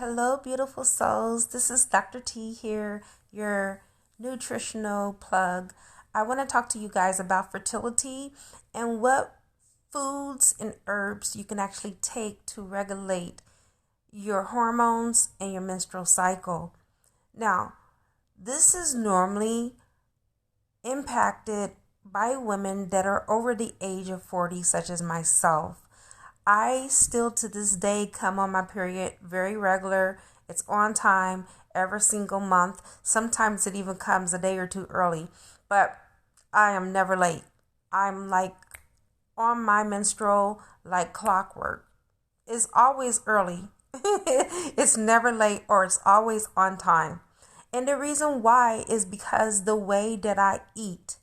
Hello, beautiful souls. This is Dr. T here, your nutritional plug. I want to talk to you guys about fertility and what foods and herbs you can actually take to regulate your hormones and your menstrual cycle. Now, this is normally impacted by women that are over the age of 40, such as myself. I still to this day come on my period very regular. It's on time every single month. Sometimes it even comes a day or two early, but I am never late. I'm like on my menstrual like clockwork. It's always early. It's never late or it's always on time. And the reason why is because the way that I eat,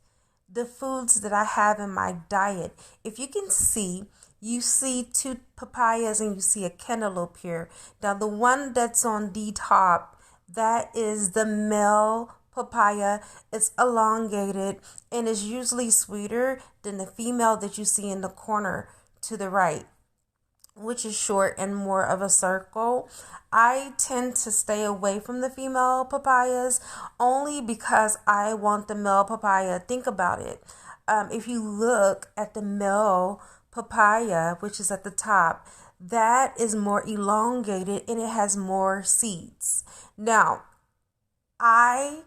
the foods that I have in my diet. If you can see, you see two papayas and you see a cantaloupe here. Now the one that's on the top, that is the male papaya. It's elongated and is usually sweeter than the female that you see in the corner to the right, which is short and more of a circle. I tend to stay away from the female papayas only because I want the male papaya. Think about it. If you look at the male papaya, which is at the top, that is more elongated and it has more seeds. Now, I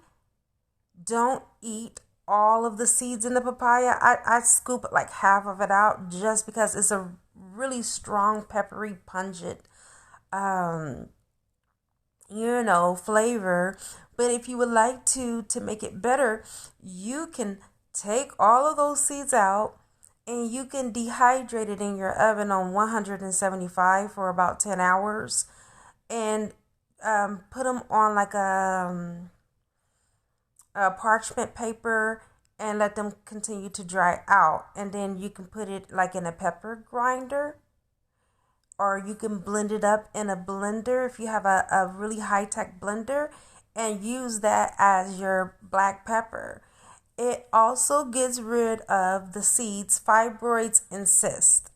don't eat all of the seeds in the papaya. I scoop like half of it out just because it's a really strong, peppery, pungent, flavor. But if you would like to make it better, you can take all of those seeds out and you can dehydrate it in your oven on 175 for about 10 hours and put them on like a parchment paper and let them continue to dry out. And then you can put it like in a pepper grinder, or you can blend it up in a blender if you have a really high-tech blender, and use that as your black pepper. It also gets rid of the seeds, fibroids, and cysts.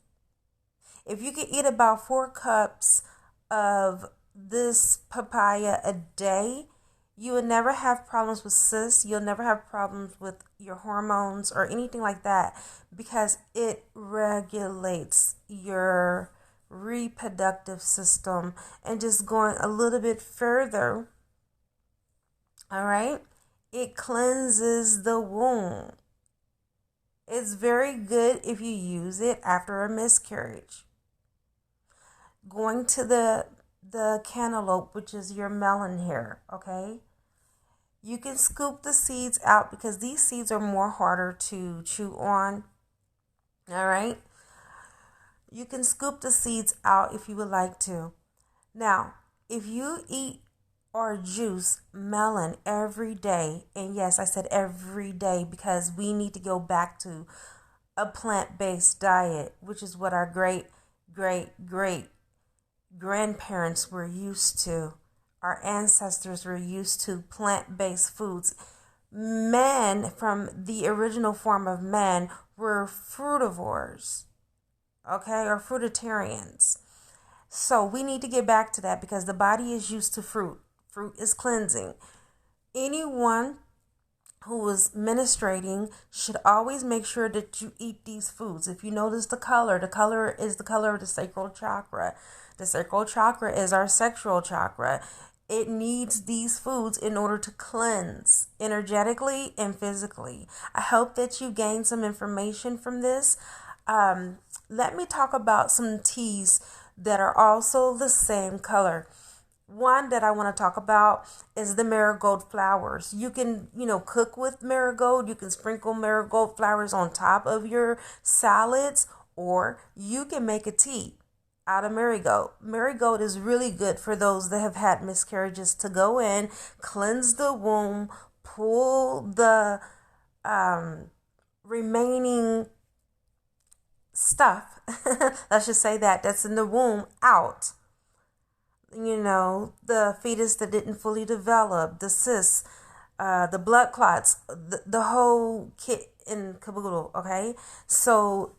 If you can eat about 4 cups of this papaya a day, you will never have problems with cysts. You'll never have problems with your hormones or anything like that because it regulates your reproductive system. And just going a little bit further, all right, it cleanses the womb. It's very good if you use it after a miscarriage. Going to the cantaloupe, which is your melon here, okay? You can scoop the seeds out because these seeds are more harder to chew on, all right? You can scoop the seeds out if you would like to. Now, if you eat or juice melon every day, and yes, I said every day because we need to go back to a plant-based diet, which is what our great grandparents were used to. Our ancestors were used to plant-based foods. Men from the original form of men were frutivores, okay, or fruitarians. So we need to get back to that because the body is used to fruit. Fruit is cleansing. Anyone who is menstruating should always make sure that you eat these foods. If you notice the color is the color of the sacral chakra. The sacral chakra is our sexual chakra. It needs these foods in order to cleanse energetically and physically. I hope that you gain some information from this. Let me talk about some teas that are also the same color. One that I want to talk about is the marigold flowers. You can, cook with marigold. You can sprinkle marigold flowers on top of your salads, or you can make a tea out of marigold. Marigold is really good for those that have had miscarriages to go in, cleanse the womb, pull the remaining stuff, let's just say that's in the womb out. The fetus that didn't fully develop, the cysts, the blood clots, the whole kit and caboodle, okay? So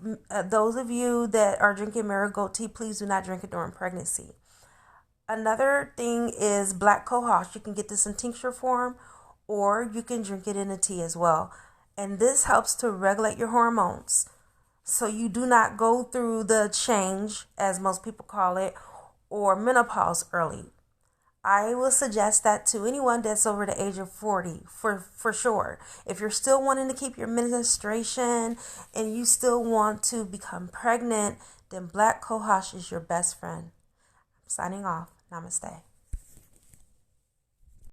those of you that are drinking marigold tea, please do not drink it during pregnancy. Another thing is black cohosh. You can get this in tincture form or you can drink it in a tea as well. And this helps to regulate your hormones. So you do not go through the change, as most people call it, or menopause early. I will suggest that to anyone that's over the age of 40 for sure. If you're still wanting to keep your menstruation and you still want to become pregnant, then black cohosh is your best friend. I'm signing off. Namaste.